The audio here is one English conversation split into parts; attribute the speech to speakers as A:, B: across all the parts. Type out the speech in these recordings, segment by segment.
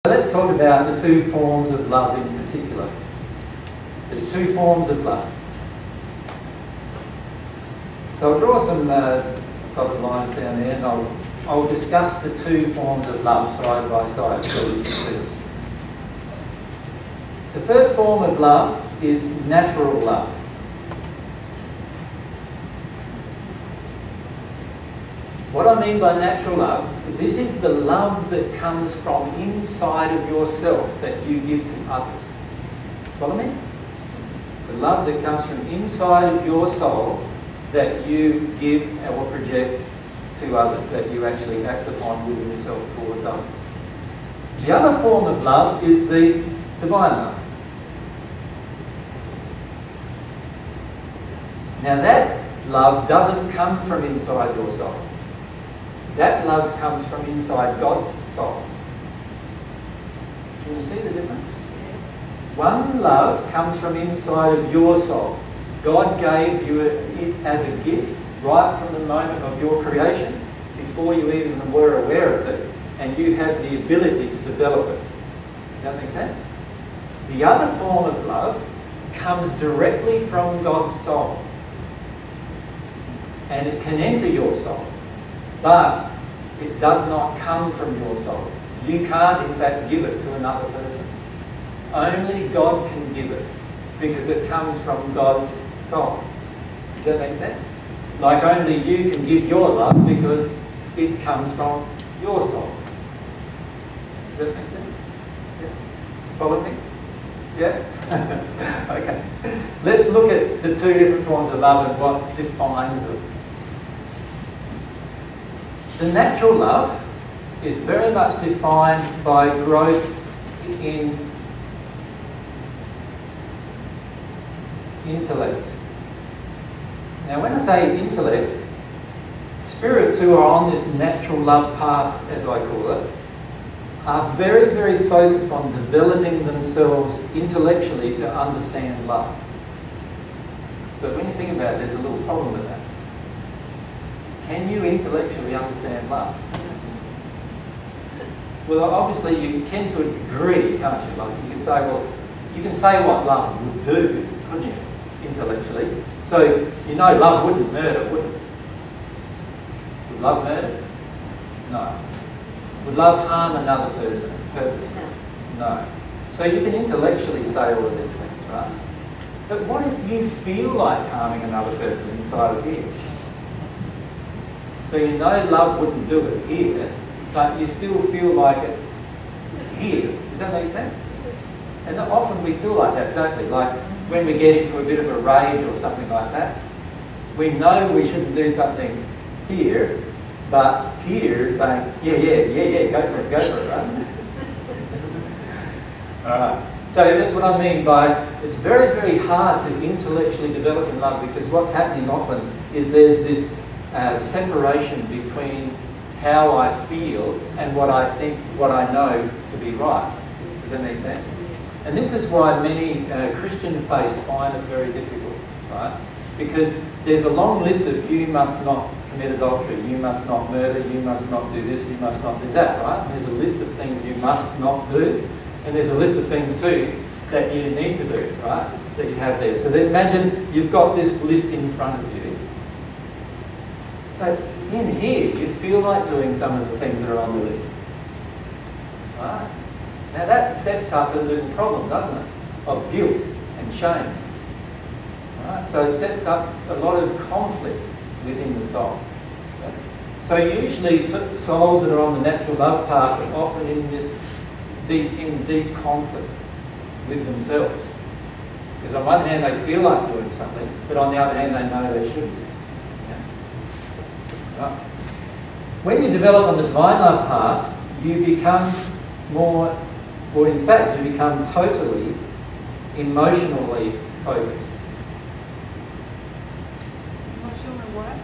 A: Let's talk about the two forms of love in particular. There's two forms of love. So I'll draw some dotted lines down there, and I'll discuss the two forms of love side by side so you can see them. The first form of love is natural love. What I mean by natural love, this is the love that comes from inside of yourself that you give to others. Follow me? The love that comes from inside of your soul that you give or project to others, that you actually act upon within yourself towards others. The other form of love is the divine love. Now that love doesn't come from inside your soul. That love comes from inside God's soul. Can you see the difference? Yes. One love comes from inside of your soul. God gave you it as a gift right from the moment of your creation, before you even were aware of it, and you have the ability to develop it. Does that make sense? The other form of love comes directly from God's soul. And it can enter your soul. But it does not come from your soul. You can't, in fact, give it to another person. Only God can give it, because it comes from God's soul. Does that make sense? Like only you can give your love because it comes from your soul. Does that make sense? Yeah. Follow me? Yeah? Okay. Let's look at the two different forms of love and what defines them. The natural love is very much defined by growth in intellect. Now when I say intellect, spirits who are on this natural love path, as I call it, are very, very focused on developing themselves intellectually to understand love. But when you think about it, there's a little problem with that. Can you intellectually understand love? Well, obviously you can to a degree, can't you? Like you can say, well, you can say what love would do, couldn't you, intellectually? So you know love wouldn't murder, would it? Would love murder? No. Would love harm another person purposely? No. So you can intellectually say all of these things, right? But what if you feel like harming another person inside of you? So you know love wouldn't do it here, but you still feel like it here. Does that make sense? Yes. And often we feel like that, don't we? Like when we get into a bit of a rage or something like that, we know we shouldn't do something here, but here is saying, yeah, go for it, right? Alright. So that's what I mean by, it's very, very hard to intellectually develop in love, because what's happening often is there's this separation between how I feel and what I think, what I know to be right. Does that make sense? And this is why many Christian faiths find it very difficult, right? Because there's a long list of you must not commit adultery, you must not murder, you must not do this, you must not do that, right? And there's a list of things you must not do, and there's a list of things too that you need to do, right? That you have there. So then imagine you've got this list in front of you. But in here, you feel like doing some of the things that are on the list. Right? Now that sets up a little problem, doesn't it? Of guilt and shame. Right? So it sets up a lot of conflict within the soul. Okay? So usually souls that are on the natural love path are often in this deep conflict with themselves. Because on one hand they feel like doing something, but on the other hand they know they shouldn't. Right. When you develop on the divine love path, you become more, or in fact, you become totally emotionally focused.
B: Emotionally what?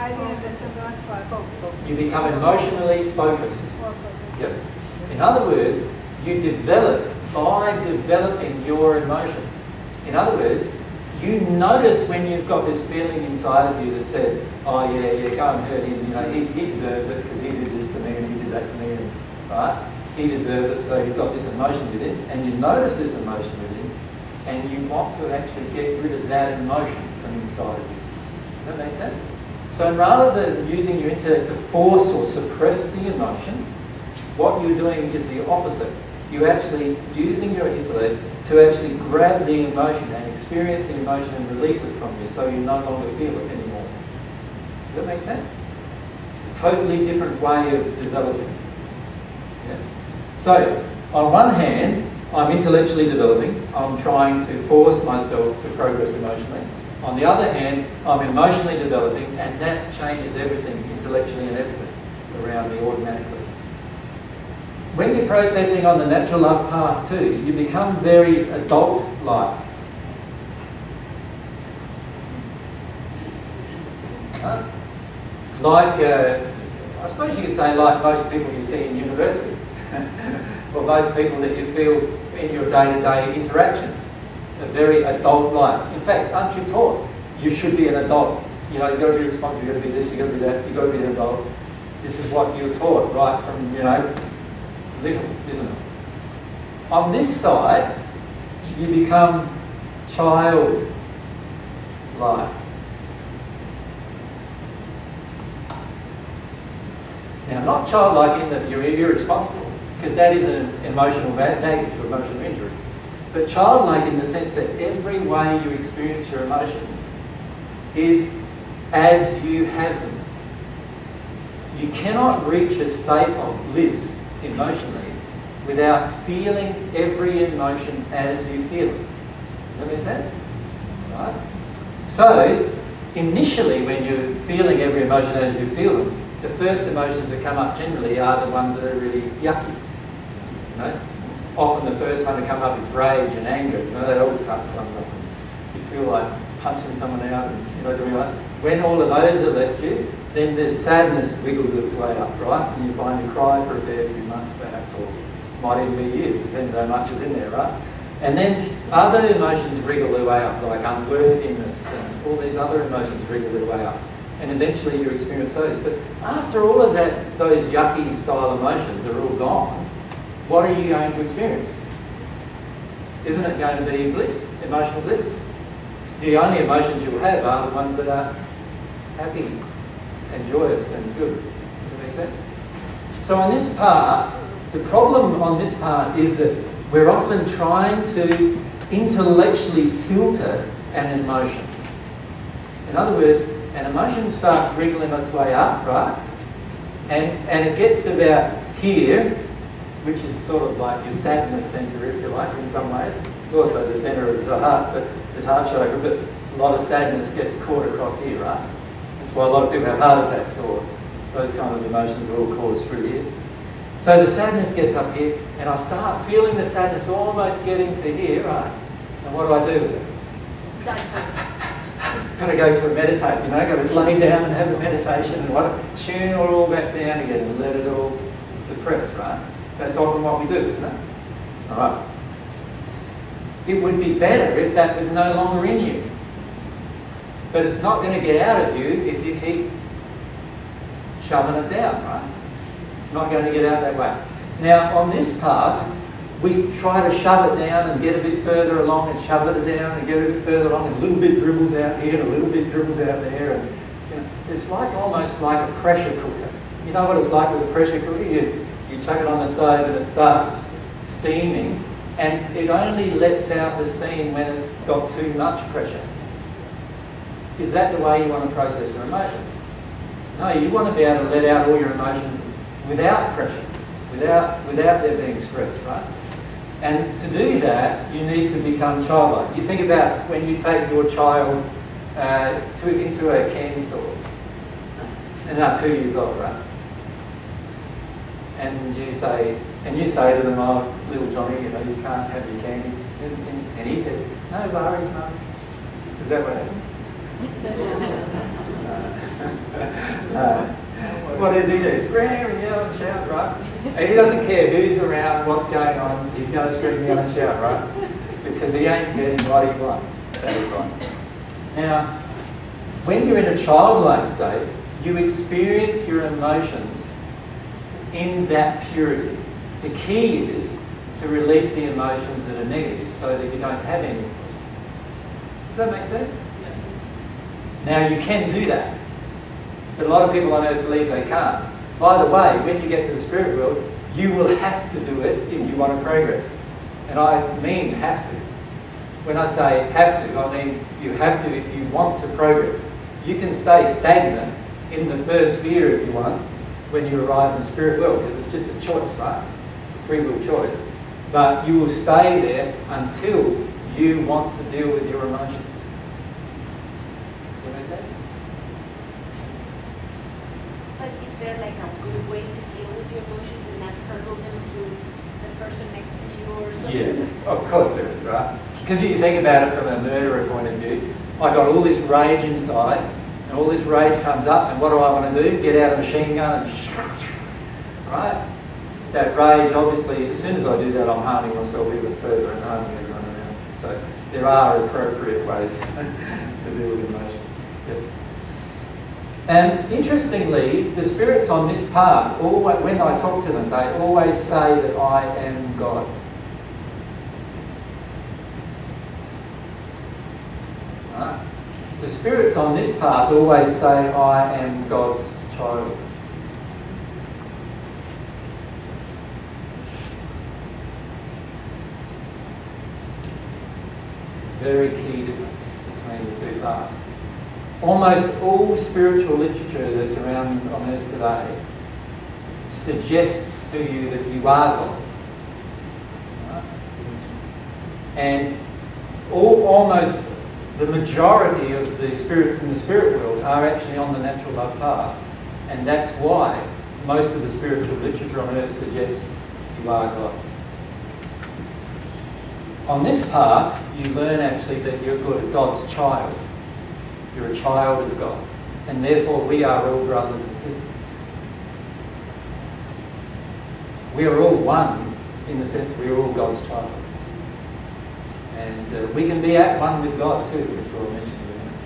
B: I didn't understand the last part.
A: You become emotionally focused. Yep. In other words, you develop by developing your emotions. In other words, you notice when you've got this feeling inside of you that says, oh yeah, go and hurt him, you know, he deserves it because he did this to me and he did that to me, right? he deserves it, so you've got this emotion within, and you notice this emotion within, and you want to actually get rid of that emotion from inside of you. Does that make sense? So rather than using your intellect to force or suppress the emotion, what you're doing is the opposite. You're actually using your intellect to actually grab the emotion and experience the emotion and release it from you, so you no longer feel it anymore. Does that make sense? A totally different way of developing. Yeah? So, on one hand, I'm intellectually developing. I'm trying to force myself to progress emotionally. On the other hand, I'm emotionally developing, and that changes everything, intellectually and everything around me automatically. When you're processing on the natural love path too, you become very adult-like. I suppose you could say like most people you see in university, or most people that you feel in your day-to-day interactions, are very adult-like. In fact, aren't you taught you should be an adult? You know, you've got to be responsible, you've got to be this, you've got to be that, you've got to be an adult. This is what you're taught right from, you know, little, isn't it? On this side, you become childlike. Now, not childlike in that you're irresponsible, because that is an emotional baggage or emotional injury, but childlike in the sense that every way you experience your emotions is as you have them. You cannot reach a state of bliss emotionally without feeling every emotion as you feel it. Does that make sense? Right? So, initially when you're feeling every emotion as you feel them, the first emotions that come up generally are the ones that are really yucky. You know? Often the first one to come up is rage and anger. You know, they always cut something up. You feel like punching someone out and, you know, doing like that. When all of those are left you, then the sadness wiggles its way up, right? And you find you cry for a fair few months perhaps, or might even be years, depends how much is in there, right? And then other emotions wriggle their way up, like unworthiness and all these other emotions wriggle their way up. And eventually you experience those. But after all of that, those yucky style emotions are all gone, what are you going to experience? Isn't it going to be bliss, emotional bliss? The only emotions you'll have are the ones that are happy and joyous and good. Does that make sense? So on this part, the problem on this part is that we're often trying to intellectually filter an emotion. In other words, an emotion starts wriggling its way up, right? And it gets to about here, which is sort of like your sadness centre, if you like, in some ways. It's also the centre of the heart, but the heart chakra, but a lot of sadness gets caught across here, right? That's why a lot of people have heart attacks, or those kind of emotions are all caused through here. So the sadness gets up here, and I start feeling the sadness almost getting to here, right? And what do I do with it? Got to go to a meditate, you know, got to lay down and have a meditation and tune it all back down again and let it all suppress, right? That's often what we do, isn't it? All right. It would be better if that was no longer in you. But it's not going to get out of you if you keep shoving it down, right? It's not going to get out that way. Now, on this path, we try to shove it down and get a bit further along and shove it down and get a bit further along, and a little bit dribbles out here and a little bit dribbles out there. And, you know, it's like almost like a pressure cooker. You know what it's like with a pressure cooker? You chuck it on the stove and it starts steaming, and it only lets out the steam when it's got too much pressure. Is that the way you want to process your emotions? No, you want to be able to let out all your emotions without pressure, without there being stress, right? And to do that, you need to become childlike. You think about when you take your child into a candy store, and they're 2 years old, right? And you say to them, "Oh, little Johnny, you know, you can't have your candy." And he says, "No worries, Mum." Is that what happens? What does he do? Scream and yell and shout, right? And he doesn't care who's around, what's going on. He's going to scream, yell and shout, right? Because he ain't getting what he wants. That is right. Now, when you're in a childlike state, you experience your emotions in that purity. The key is to release the emotions that are negative so that you don't have any. Does that make sense?
C: Yes.
A: Now you can do that, but a lot of people on earth believe they can't. By the way, when you get to the spirit world, you will have to do it if you want to progress. And I mean have to. When I say have to, I mean you have to if you want to progress. You can stay stagnant in the first sphere if you want when you arrive in the spirit world, because it's just a choice, right? It's a free will choice. But you will stay there until you want to deal with your emotions. Does that make sense?
D: But is there like a good way to deal with your emotions and not hurtle them to the person next to you or something?
A: Yeah, of course there is, right? Because you think about it from a murderer point of view. I got all this rage inside, and all this rage comes up, and what do I want to do? Get out a machine gun and right? That rage, obviously, as soon as I do that, I'm harming myself even further and harming everyone around. So there are appropriate ways to deal with emotion. Yep. And interestingly, the spirits on this path, always, when I talk to them, they always say that I am God. Right? The spirits on this path always say I am God's child. Very key difference between the two paths. Almost all spiritual literature that's around on earth today suggests to you that you are God. Right? And almost the majority of the spirits in the spirit world are actually on the natural love path. And that's why most of the spiritual literature on earth suggests you are God. On this path, you learn actually that you're God's child. You're a child of God. And therefore we are all brothers and sisters. We are all one in the sense that we are all God's child. And we can be at one with God too, which we'll mention in a minute.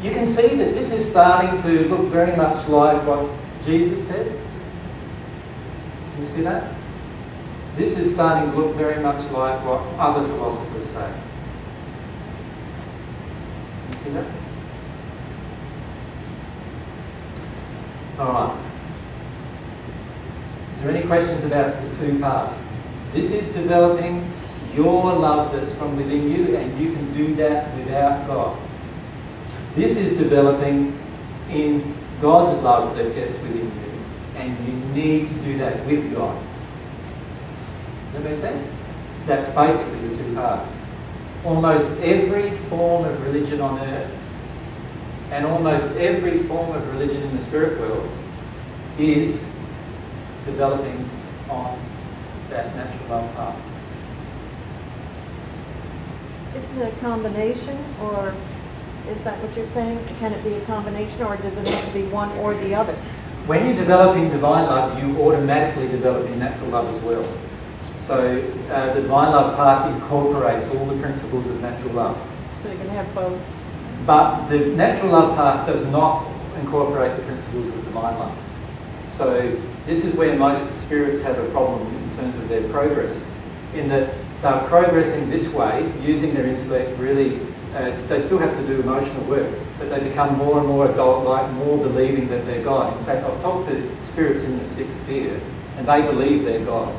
A: You can see that this is starting to look very much like what Jesus said. Can you see that? This is starting to look very much like what other philosophers say. Can you see that? Alright. Is there any questions about the two paths? This is developing your love that's from within you, and you can do that without God. This is developing in God's love that gets within you, and you need to do that with God. Does that make sense? That's basically the two paths. Almost every form of religion on earth and almost every form of religion in the spirit world is developing on that natural love path.
E: Isn't it a combination, or is that what you're saying? Can it be a combination, or does it have to be one or the other?
A: When you're developing divine love, you automatically develop in natural love as well. So the divine love path incorporates all the principles of natural love.
E: So you can have both.
A: But the natural love path does not incorporate the principles of divine love. So this is where most spirits have a problem in terms of their progress, in that they're progressing this way, using their intellect really, they still have to do emotional work, but they become more and more adult-like, more believing that they're God. In fact, I've talked to spirits in the sixth sphere, and they believe they're God.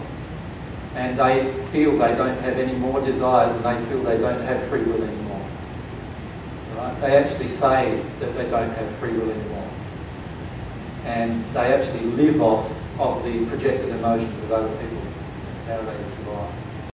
A: And they feel they don't have any more desires, and they feel they don't have free will anymore. Right? They actually say that they don't have free will anymore. And they actually live off of the projected emotions of other people. That's how they survive.